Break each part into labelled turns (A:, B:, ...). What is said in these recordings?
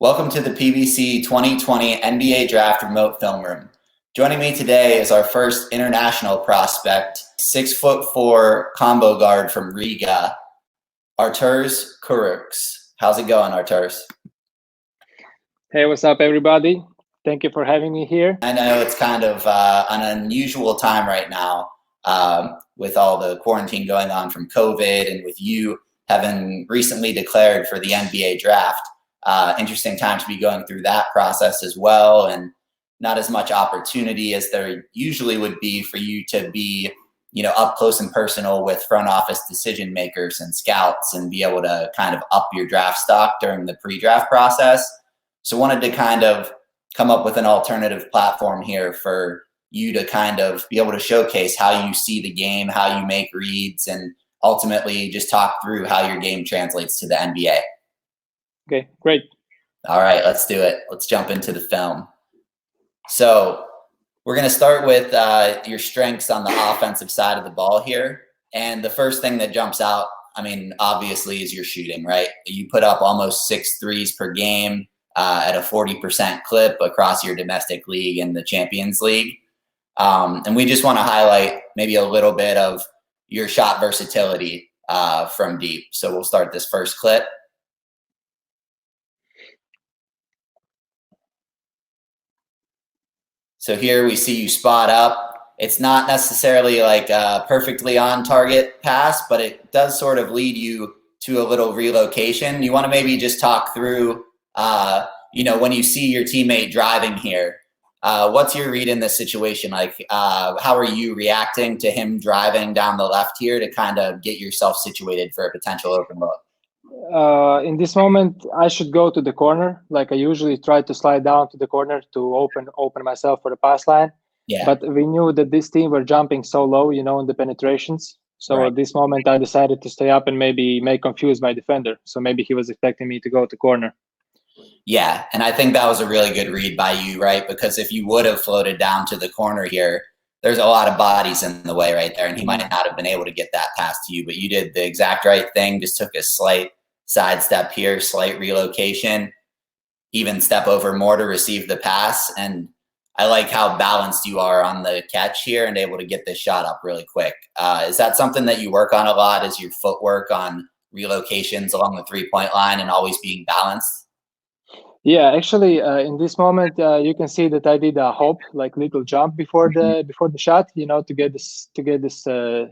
A: Welcome to the PBC 2020 NBA Draft Remote Film Room. Joining me today is our first international prospect, 6'4" combo guard from Riga, Arturs Kurucs. How's it going, Arturs?
B: Hey, what's up, everybody? Thank you for having me here.
A: I know it's kind of an unusual time right now with all the quarantine going on from COVID and with you having recently declared for the NBA draft. Interesting time to be going through that process as well, and not as much opportunity as there usually would be for you to be, up close and personal with front office decision makers and scouts and be able to kind of up your draft stock during the pre-draft process. So wanted to kind of come up with an alternative platform here for you to kind of be able to showcase how you see the game, how you make reads, and ultimately just talk through how your game translates to the NBA.
B: Okay, great.
A: All right, let's do it. Let's jump into the film. So we're going to start with your strengths on the offensive side of the ball here. And the first thing that jumps out, obviously, is your shooting, right? You put up almost 6 threes per game at a 40% clip across your domestic league and the Champions League. And we just want to highlight maybe a little bit of your shot versatility from deep. So we'll start this first clip. So here we see you spot up. It's not necessarily like a perfectly on target pass, but it does sort of lead you to a little relocation. You want to maybe just talk through, when you see your teammate driving here, what's your read in this situation? Like, how are you reacting to him driving down the left here to kind of get yourself situated for a potential open look?
B: In this moment, I should go to the corner. Like I usually try to slide down to the corner to open myself for the pass line.
A: Yeah.
B: But we knew that this team were jumping so low, in the penetrations. So
A: Right.
B: At this moment, I decided to stay up and maybe may confuse my defender. So maybe he was expecting me to go to corner.
A: Yeah, and I think that was a really good read by you, right? Because if you would have floated down to the corner here, there's a lot of bodies in the way right there, and he might not have been able to get that pass to you. But you did the exact right thing, just took a slight sidestep here, slight relocation, even step over more to receive the pass. And I like how balanced you are on the catch here and able to get this shot up really quick. Is that something that you work on a lot, is your footwork on relocations along the three-point line and always being balanced?
B: Yeah, actually, in this moment, you can see that I did a hop, like little jump before the shot, to get this the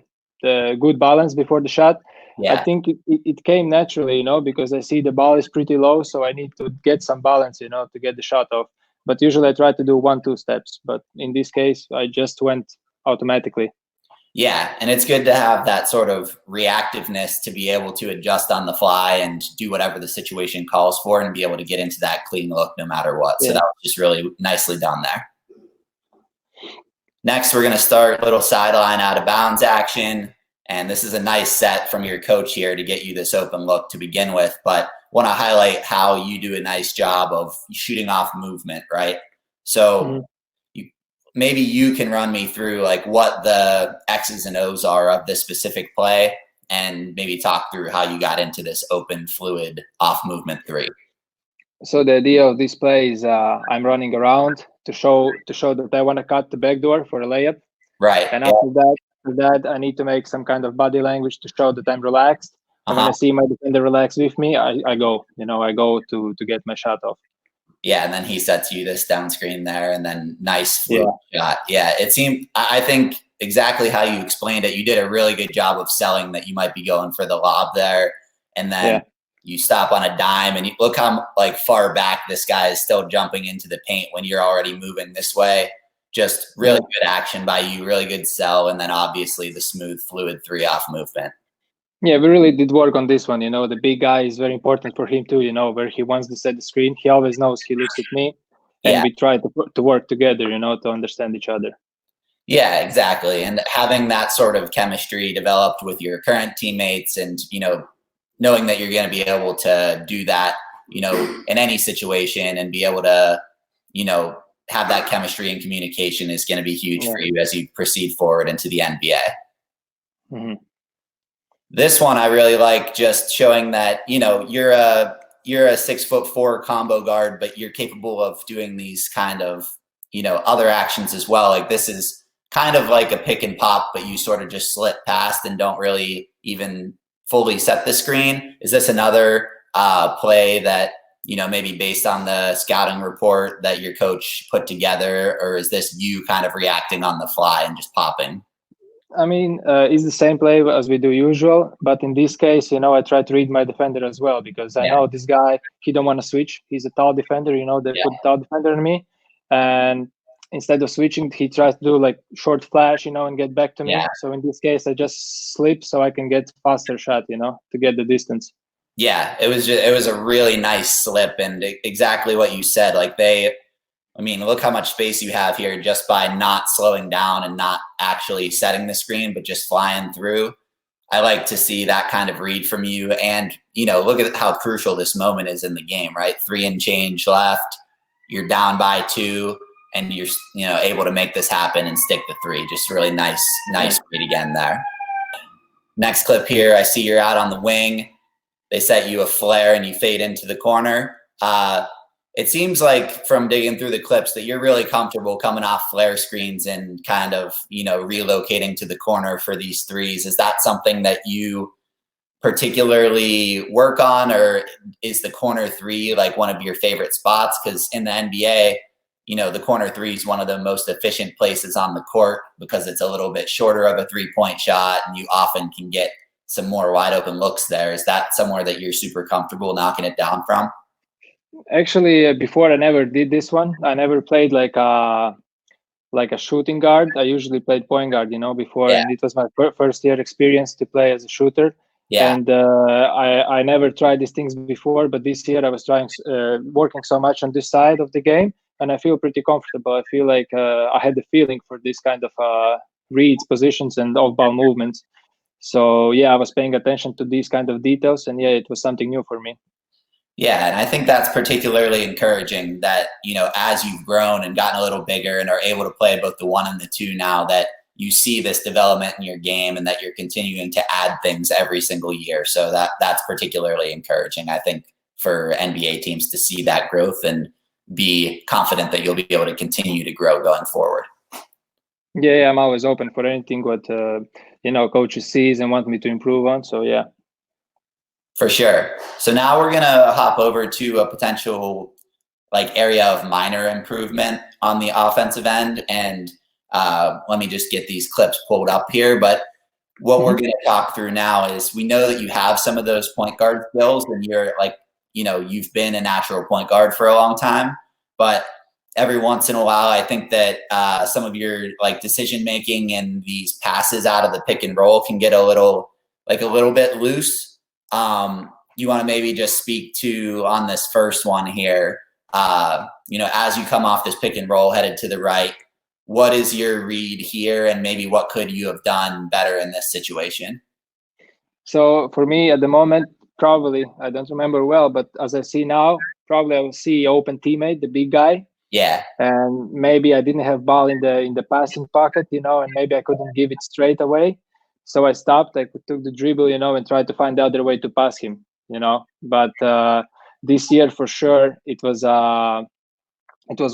B: good balance before the shot.
A: Yeah.
B: I think it came naturally, because I see the ball is pretty low, so I need to get some balance, to get the shot off. But usually I try to do 1-2 steps, but in this case, I just went automatically.
A: Yeah, and it's good to have that sort of reactiveness to be able to adjust on the fly and do whatever the situation calls for and be able to get into that clean look no matter what. So that was just really nicely done there. Next, we're going to start a little sideline out of bounds action. And this is a nice set from your coach here to get you this open look to begin with. But want to highlight how you do a nice job of shooting off movement, right? So maybe you can run me through like what the X's and O's are of this specific play and maybe talk through how you got into this open, fluid, off movement three.
B: So the idea of this play is I'm running around to show that I want to cut the backdoor for a layup.
A: Right.
B: And after that, I need to make some kind of body language to show that I'm relaxed. And when I see my defender relax with me, I go, I go to get my shot off.
A: Yeah, and then he sets you this down screen there, and then nice fluid shot. Yeah, it seemed, I think exactly how you explained it, you did a really good job of selling that you might be going for the lob there, and then you stop on a dime, and you look how far back this guy is still jumping into the paint when you're already moving this way. Just really good action by you, really good sell, and then obviously the smooth, fluid three-off movement.
B: Yeah, we really did work on this one. The big guy is very important for him too, where he wants to set the screen. He always knows he looks at me, and we try to work together, to understand each other.
A: Yeah, exactly. And having that sort of chemistry developed with your current teammates and, knowing that you're going to be able to do that, in any situation and be able to, have that chemistry and communication is going to be huge for you as you proceed forward into the NBA. Mm-hmm. This one I really like, just showing that, you're a you're a 6'4" combo guard, but you're capable of doing these kind of, other actions as well. Like this is kind of like a pick and pop, but you sort of just slip past and don't really even fully set the screen. Is this another play that, maybe based on the scouting report that your coach put together, or is this you kind of reacting on the fly and just popping?
B: I mean, it's the same play as we do usual, but in this case, I try to read my defender as well, because I know this guy, he don't want to switch. He's a tall defender, they put a tall defender on me. And instead of switching, he tries to do like short flash, and get back to me. So in this case, I just slip so I can get faster shot, to get the distance.
A: Yeah, it was a really nice slip, and exactly what you said. Like look how much space you have here just by not slowing down and not actually setting the screen, but just flying through. I like to see that kind of read from you. And, look at how crucial this moment is in the game, right? 3 and change left. You're down by 2, and you're, able to make this happen and stick the 3. Just really nice read again there. Next clip here, I see you're out on the wing. They set you a flare and you fade into the corner. It seems like from digging through the clips that you're really comfortable coming off flare screens and kind of, relocating to the corner for these 3s. Is that something that you particularly work on, or is the corner 3 like one of your favorite spots? Because in the NBA, the corner 3 is one of the most efficient places on the court because it's a little bit shorter of a 3-point shot, and you often can get some more wide open looks there. Is that somewhere that you're super comfortable knocking it down from?
B: Actually, before I never did this one. I never played like a shooting guard. I usually played point guard, before, and it was my first year experience to play as a shooter. And I never tried these things before, but this year I was trying, working so much on this side of the game, and I feel pretty comfortable. I feel like I had the feeling for this kind of reads, positions, and off-ball movements. So I was paying attention to these kind of details, and it was something new for me.
A: Yeah, and I think that's particularly encouraging that, as you've grown and gotten a little bigger and are able to play both the 1 and the 2 now, that you see this development in your game and that you're continuing to add things every single year. So that's particularly encouraging, I think, for NBA teams to see that growth and be confident that you'll be able to continue to grow going forward.
B: Yeah, I'm always open for anything what coaches sees and want me to improve on. So
A: for sure. So now we're gonna hop over to a potential area of minor improvement on the offensive end, and let me just get these clips pulled up here. But what we're gonna talk through now is, we know that you have some of those point guard skills, and you're you've been a natural point guard for a long time, but every once in a while, I think that some of your decision making and these passes out of the pick and roll can get a little bit loose. You want to maybe just speak to, on this first one here, as you come off this pick and roll headed to the right, what is your read here, and maybe what could you have done better in this situation?
B: So for me at the moment, probably, I don't remember well, but as I see now, probably I will see open teammate, the big guy.
A: Yeah.
B: And maybe I didn't have ball in the passing pocket, and maybe I couldn't give it straight away. So I stopped, I took the dribble, and tried to find the other way to pass him, But this year, for sure, it was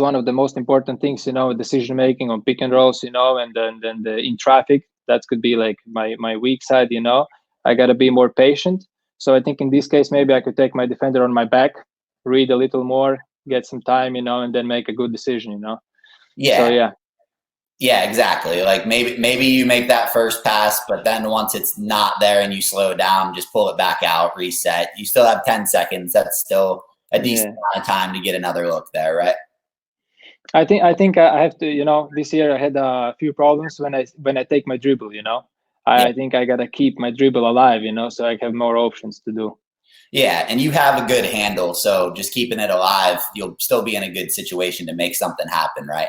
B: one of the most important things, decision making on pick and rolls, and then in traffic. That could be like my weak side, I got to be more patient. So I think in this case, maybe I could take my defender on my back, read a little more, get some time, and then make a good decision,
A: Yeah.
B: So
A: yeah, exactly. Maybe you make that first pass, but then once it's not there and you slow down, just pull it back out, reset. You still have 10 seconds. That's still a decent amount of time to get another look there, right?
B: I think I have to, this year I had a few problems when I take my dribble, I think I gotta keep my dribble alive, so I have more options to do.
A: Yeah, and you have a good handle, so just keeping it alive, you'll still be in a good situation to make something happen, right?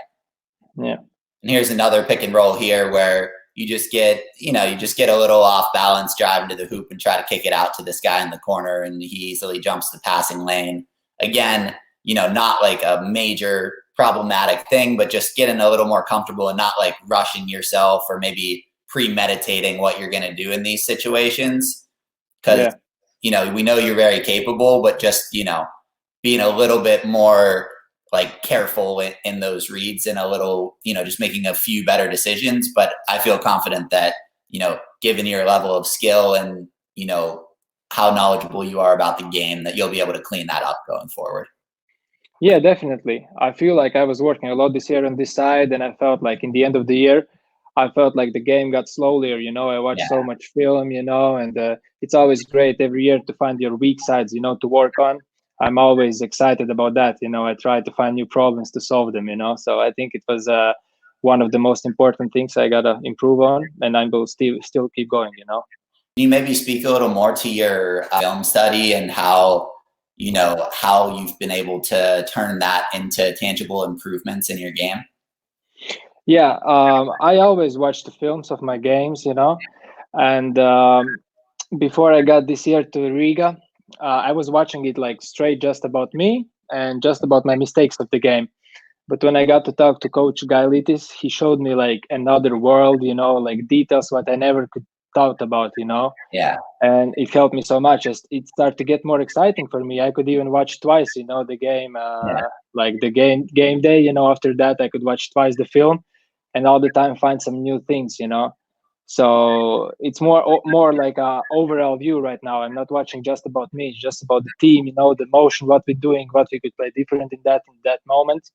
B: Yeah.
A: And here's another pick and roll here where you just get a little off balance, drive into the hoop and try to kick it out to this guy in the corner, and he easily jumps the passing lane. Again, not like a major problematic thing, but just getting a little more comfortable and not rushing yourself or maybe premeditating what you're going to do in these situations. Because we know you're very capable, but just, being a little bit more like careful in those reads and a little, just making a few better decisions. But I feel confident that, given your level of skill and, how knowledgeable you are about the game, that you'll be able to clean that up going forward.
B: Yeah, definitely. I feel like I was working a lot this year on this side, and I felt like in the end of the year, I felt like the game got slower. I watched so much film, and it's always great every year to find your weak sides, to work on. I'm always excited about that. I try to find new problems to solve them, So I think it was one of the most important things I gotta improve on, and I will still keep going.
A: Can you maybe speak a little more to your film study and how you've been able to turn that into tangible improvements in your game?
B: Yeah, I always watch the films of my games, and before I got this year to Riga, I was watching it like straight just about me and just about my mistakes of the game. But when I got to talk to Coach Gailitis, he showed me like another world, like details what I never could thought about,
A: Yeah.
B: And it helped me so much. It started to get more exciting for me. I could even watch twice, the game, like the game day. After that, I could watch twice the film, and all the time find some new things. So it's more like a overall view right now. I'm not watching just about me; it's just about the team. The motion, what we're doing, what we could play different in that moment.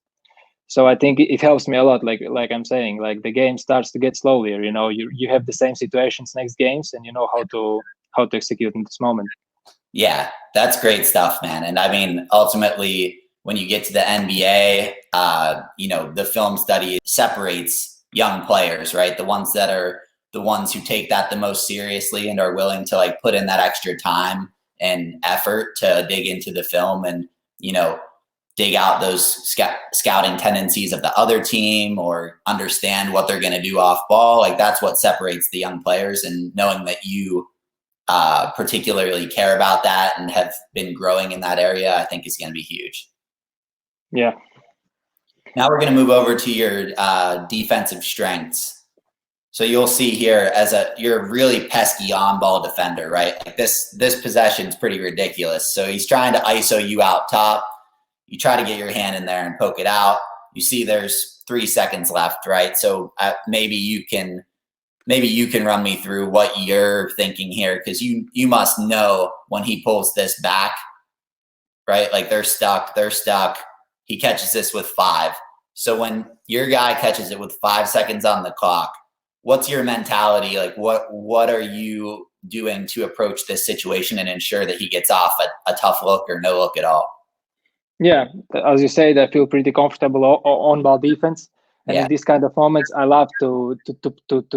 B: So I think it helps me a lot. Like I'm saying, like the game starts to get slower. You have the same situations next games, and you know how to execute in this moment.
A: Yeah, that's great stuff, man. And I mean, ultimately, when you get to the NBA, the film study separates young players, right? The ones that are the ones who take that the most seriously and are willing to like put in that extra time and effort to dig into the film and, dig out those scouting tendencies of the other team or understand what they're going to do off ball. Like that's what separates the young players, and knowing that you particularly care about that and have been growing in that area, I think is going to be huge.
B: Yeah.
A: Now we're going to move over to your defensive strengths. So you'll see here you're a really pesky on-ball defender, right? Like this possession is pretty ridiculous. So he's trying to ISO you out top. You try to get your hand in there and poke it out. You see there's 3 seconds left, right? So maybe you can run me through what you're thinking here, because you must know when he pulls this back, right? Like they're stuck. He catches this with 5. So when your guy catches it with 5 seconds on the clock, what's your mentality? Like what are you doing to approach this situation and ensure that he gets off a tough look or no look at all?
B: Yeah, as you said, I feel pretty comfortable on ball defense. And in these kind of moments, I love to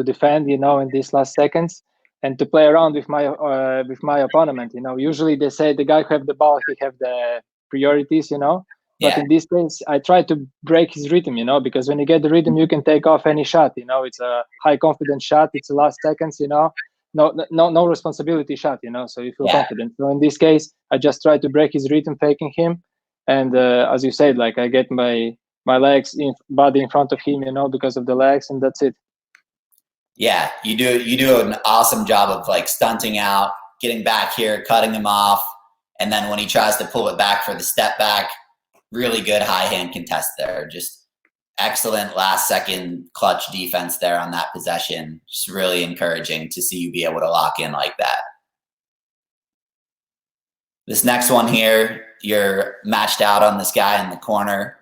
B: defend, in these last seconds, and to play around with my opponent. Usually they say the guy who have the ball, he have the priorities. But in this case, I try to break his rhythm. Because when you get the rhythm, you can take off any shot. It's a high confidence shot. It's the last seconds. No responsibility shot. So you feel confident. So in this case, I just try to break his rhythm, faking him, and as you said, like I get my legs body in front of him, because of the legs, and that's it.
A: Yeah, you do an awesome job of like stunting out, getting back here, cutting him off, and then when he tries to pull it back for the step back, really good high hand contest there. Just excellent last second clutch defense there on that possession. Just really encouraging to see you be able to lock in like that. This next one here, you're matched out on this guy in the corner.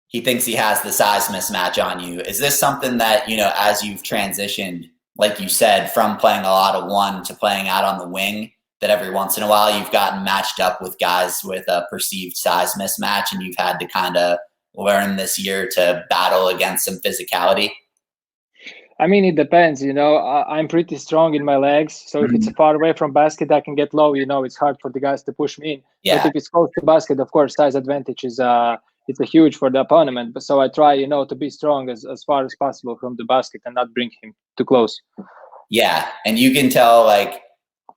A: He thinks he has the size mismatch on you. Is this something that, as you've transitioned, like you said, from playing a lot of one to playing out on the wing, that every once in a while you've gotten matched up with guys with a perceived size mismatch and you've had to kind of learn this year to battle against some physicality?
B: I mean, it depends, I'm pretty strong in my legs. So if it's far away from basket, I can get low, it's hard for the guys to push me in.
A: Yeah.
B: But if it's close to basket, of course, size advantage is it's a huge for the opponent. But so I try, to be strong as far as possible from the basket and not bring him too close.
A: Yeah. And you can tell like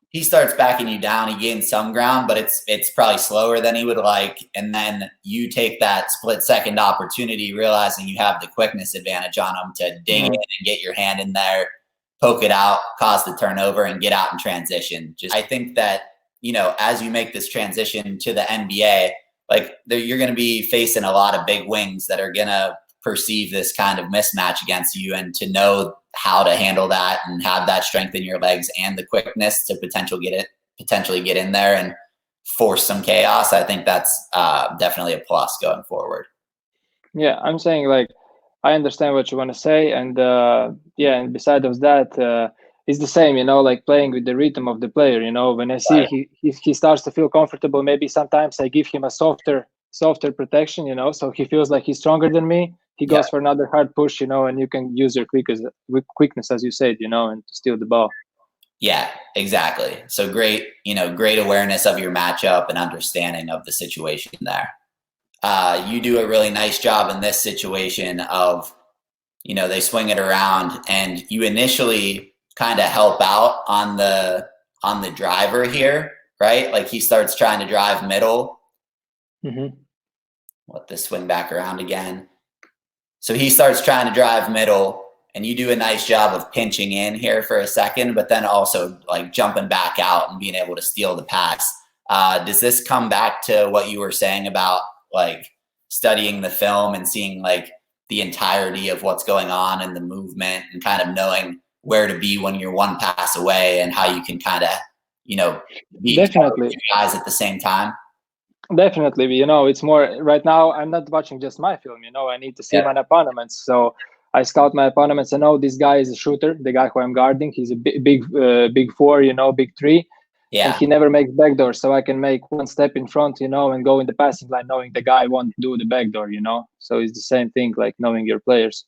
A: he starts backing you down, he gains some ground, but it's probably slower than he would like. And then you take that split second opportunity, realizing you have the quickness advantage on him to dig in and get your hand in there, poke it out, cause the turnover, and get out in transition. I think that as you make this transition to the NBA, like you're going to be facing a lot of big wings that are going to perceive this kind of mismatch against you, and to know how to handle that and have that strength in your legs and the quickness to potentially get in there and force some chaos. I think that's definitely a plus going forward.
B: Yeah, I'm saying, like, I understand what you want to say, and and besides of that, it's the same, like playing with the rhythm of the player. When I see he starts to feel comfortable, maybe sometimes I give him a softer protection, so he feels like he's stronger than me. He goes for another hard push, and you can use your quickness, as you said, and to steal the ball.
A: Yeah, exactly. So great awareness of your matchup and understanding of the situation there. You do a really nice job in this situation of, they swing it around, and you initially kind of help out on the driver here, right? Like he starts trying to drive middle.
B: Mm-hmm.
A: Let this swing back around again. So he starts trying to drive middle, and you do a nice job of pinching in here for a second, but then also like jumping back out and being able to steal the pass. Does this come back to what you were saying about like studying the film and seeing like the entirety of what's going on and the movement, and kind of knowing where to be when you're one pass away, and how you can kind of, be
B: Definitely
A: two guys at the same time?
B: Definitely, it's more right now. I'm not watching just my film. I need to see my opponents. So I scout my opponents. I know this guy is a shooter. The guy who I'm guarding, he's a big four. Big three.
A: Yeah.
B: And he never makes backdoor, so I can make one step in front, and go in the passing line, knowing the guy won't do the backdoor. So it's the same thing, like knowing your players.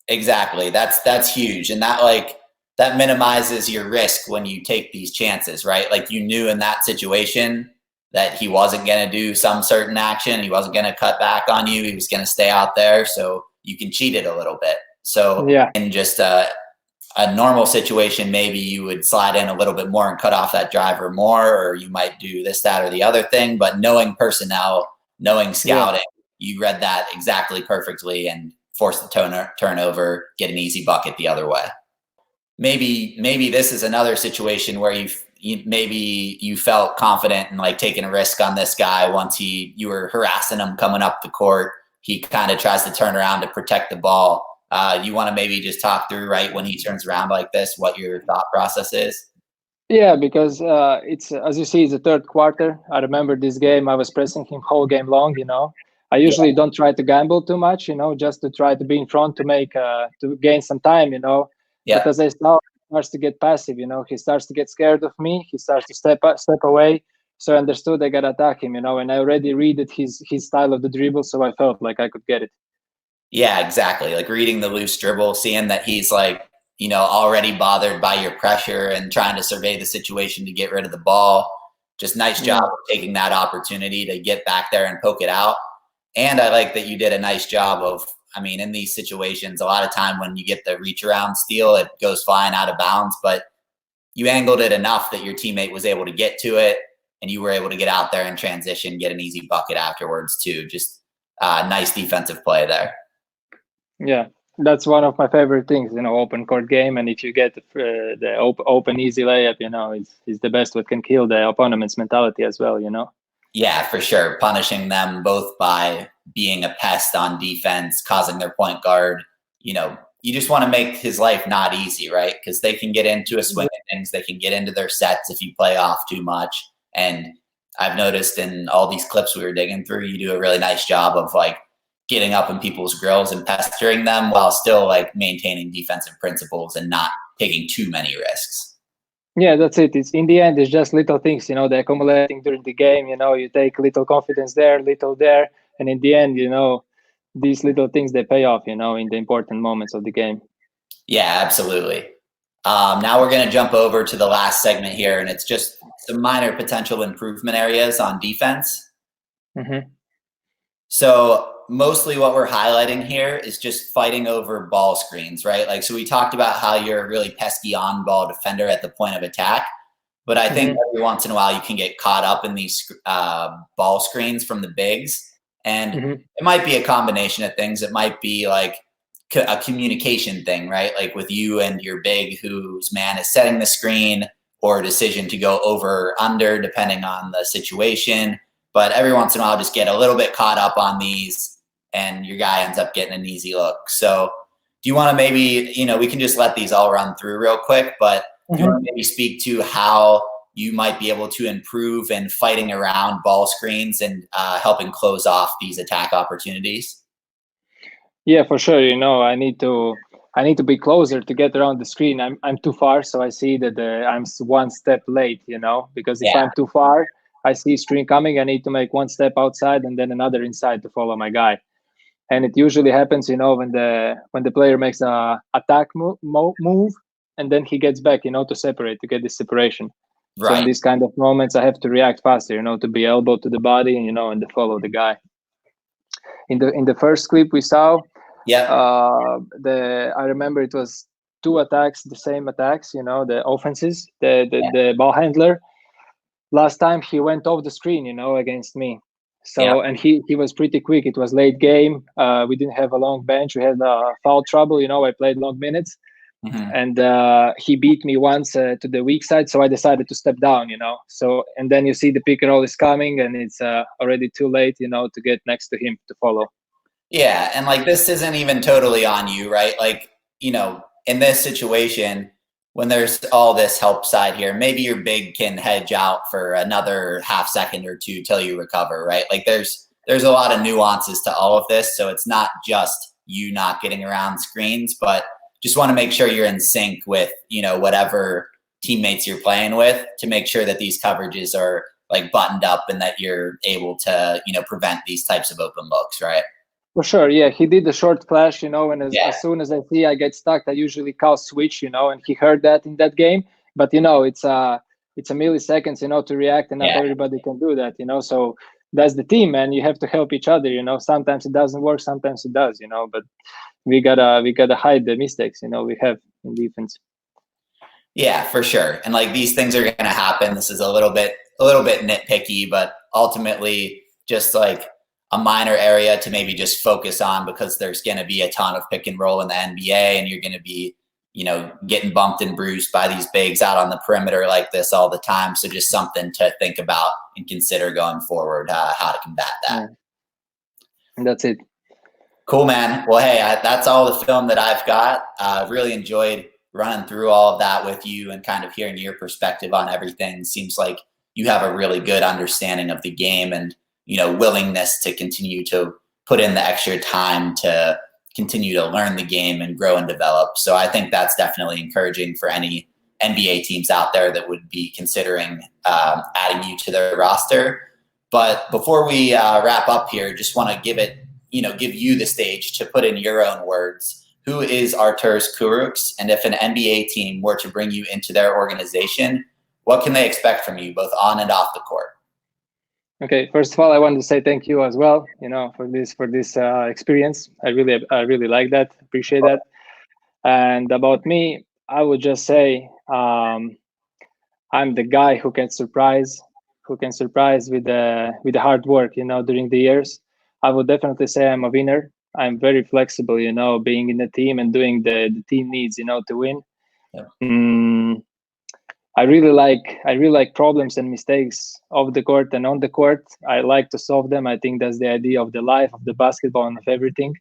A: Exactly. That's huge, and that minimizes your risk when you take these chances, right? Like you knew in that situation that he wasn't going to do some certain action. He wasn't going to cut back on you. He was going to stay out there, so you can cheat it a little bit. So in just a normal situation, maybe you would slide in a little bit more and cut off that driver more, or you might do this, that, or the other thing. But knowing personnel, knowing scouting, you read that exactly perfectly and force the turnover, get an easy bucket the other way. Maybe this is another situation where you felt confident in like taking a risk on this guy. Once you were harassing him coming up the court, he kind of tries to turn around to protect the ball. You want to maybe just talk through, right, when he turns around like this, what your thought process is?
B: Yeah, because it's, as you see, it's the third quarter. I remember this game. I was pressing him whole game long. I usually don't try to gamble too much. Just to try to be in front to make to gain some time. But as I saw, he starts to get passive. He starts to get scared of me. He starts to step away. So I understood I gotta attack him. And I already read his style of the dribble, so I felt like I could get it.
A: Yeah, exactly. Like reading the loose dribble, seeing that he's like, already bothered by your pressure and trying to survey the situation to get rid of the ball. Just nice job of taking that opportunity to get back there and poke it out. And I like that you did a nice job of, in these situations, a lot of time when you get the reach around steal, it goes flying out of bounds, but you angled it enough that your teammate was able to get to it, and you were able to get out there and transition, get an easy bucket afterwards too. Just nice defensive play there.
B: Yeah, that's one of my favorite things, open court game. And if you get the open easy layup, it's the best what can kill the opponent's mentality as well,
A: Yeah, for sure. Punishing them both by being a pest on defense, causing their point guard, you just want to make his life not easy, right? Because they can get into a swing of things. They can get into their sets if you play off too much. And I've noticed in all these clips we were digging through, you do a really nice job of like getting up in people's grills and pestering them while still like maintaining defensive principles and not taking too many risks.
B: Yeah, that's it. It's in the end, it's just little things, they're accumulating during the game. You take little confidence there, little there, and in the end, these little things, they pay off, in the important moments of the game.
A: Yeah, absolutely. Now we're going to jump over to the last segment here, and it's just some minor potential improvement areas on defense.
B: Mm-hmm.
A: So mostly what we're highlighting here is just fighting over ball screens, right? Like, so we talked about how you're a really pesky on-ball defender at the point of attack, but I think every once in a while you can get caught up in these ball screens from the bigs. And it might be a combination of things. It might be like a communication thing, right? Like with you and your big whose man is setting the screen, or a decision to go over or under, depending on the situation. But every once in a while, just get a little bit caught up on these, and your guy ends up getting an easy look. So do you want to maybe, we can just let these all run through real quick, but do you want to maybe speak to how you might be able to improve in fighting around ball screens and helping close off these attack opportunities?
B: Yeah, for sure. I need to be closer to get around the screen. I'm too far, so I see that I'm one step late. Because if I'm too far, I see screen coming. I need to make one step outside and then another inside to follow my guy. And it usually happens, when the player makes a attack move, and then he gets back, to separate, to get this separation. Right. So in these kind of moments, I have to react faster, to be elbow to the body, and to follow the guy. In the first clip we saw, I remember it was two attacks, the same attacks, the offenses, the ball handler. Last time he went off the screen, against me. So, and he was pretty quick. It was late game. We didn't have a long bench. We had foul trouble. I played long minutes. And he beat me once to the weak side. So I decided to step down, So, and then you see the pick and roll is coming, and it's already too late, to get next to him to follow.
A: Yeah. And like, this isn't even totally on you, right? Like, in this situation, when there's all this help side here, maybe your big can hedge out for another half second or two till you recover, right? Like there's a lot of nuances to all of this. So it's not just you not getting around screens, but just want to make sure you're in sync with, whatever teammates you're playing with, to make sure that these coverages are like buttoned up and that you're able to, prevent these types of open looks, right?
B: For sure, yeah. He did the short flash, and as soon as I see I get stuck, I usually call switch, and he heard that in that game. But it's a milliseconds, to react, and not everybody can do that, So that's the team, man. You have to help each other, Sometimes it doesn't work, sometimes it does, But we gotta hide the mistakes, we have in defense.
A: Yeah, for sure. And like, these things are gonna happen. This is a little bit nitpicky, but ultimately just like a minor area to maybe just focus on, because there's going to be a ton of pick and roll in the NBA, and you're going to be, getting bumped and bruised by these bigs out on the perimeter like this all the time. So just something to think about and consider going forward, how to combat that.
B: And that's it.
A: Cool, man. Well, hey, that's all the film that I've got. Really enjoyed running through all of that with you and kind of hearing your perspective on everything. Seems like you have a really good understanding of the game and willingness to continue to put in the extra time to continue to learn the game and grow and develop. So I think that's definitely encouraging for any NBA teams out there that would be considering adding you to their roster. But before we wrap up here, just want to give you the stage to put in your own words. Who is Arturs Kurucs? And if an NBA team were to bring you into their organization, what can they expect from you, both on and off the court?
B: Okay, first of all, I want to say thank you as well, for this experience. I really like that, appreciate that. And about me, I would just say I'm the guy who can surprise with the hard work, during the years. I would definitely say I'm a winner. I'm very flexible, being in the team and doing the team needs, to win. Yeah. I really like problems and mistakes off the court and on the court. I like to solve them. I think that's the idea of the life, of the basketball, and of everything.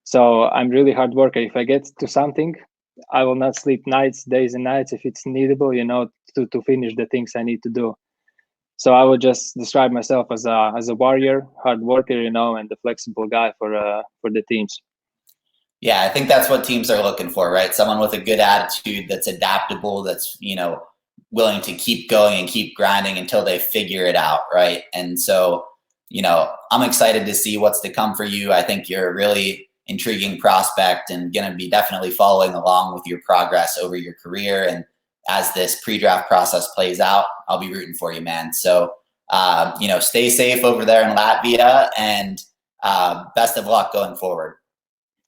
B: So I'm really hard worker. If I get to something, I will not sleep days and nights if it's needable, to finish the things I need to do. So I would just describe myself as a warrior, hard worker, and a flexible guy for the teams.
A: Yeah, I think that's what teams are looking for, right? Someone with a good attitude, that's adaptable, that's, willing to keep going and keep grinding until they figure it out, right? And so, I'm excited to see what's to come for you. I think you're a really intriguing prospect and going to be definitely following along with your progress over your career. And as this pre-draft process plays out, I'll be rooting for you, man. So, stay safe over there in Latvia, and best of luck going forward.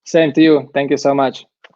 B: Same to you. Thank you so much.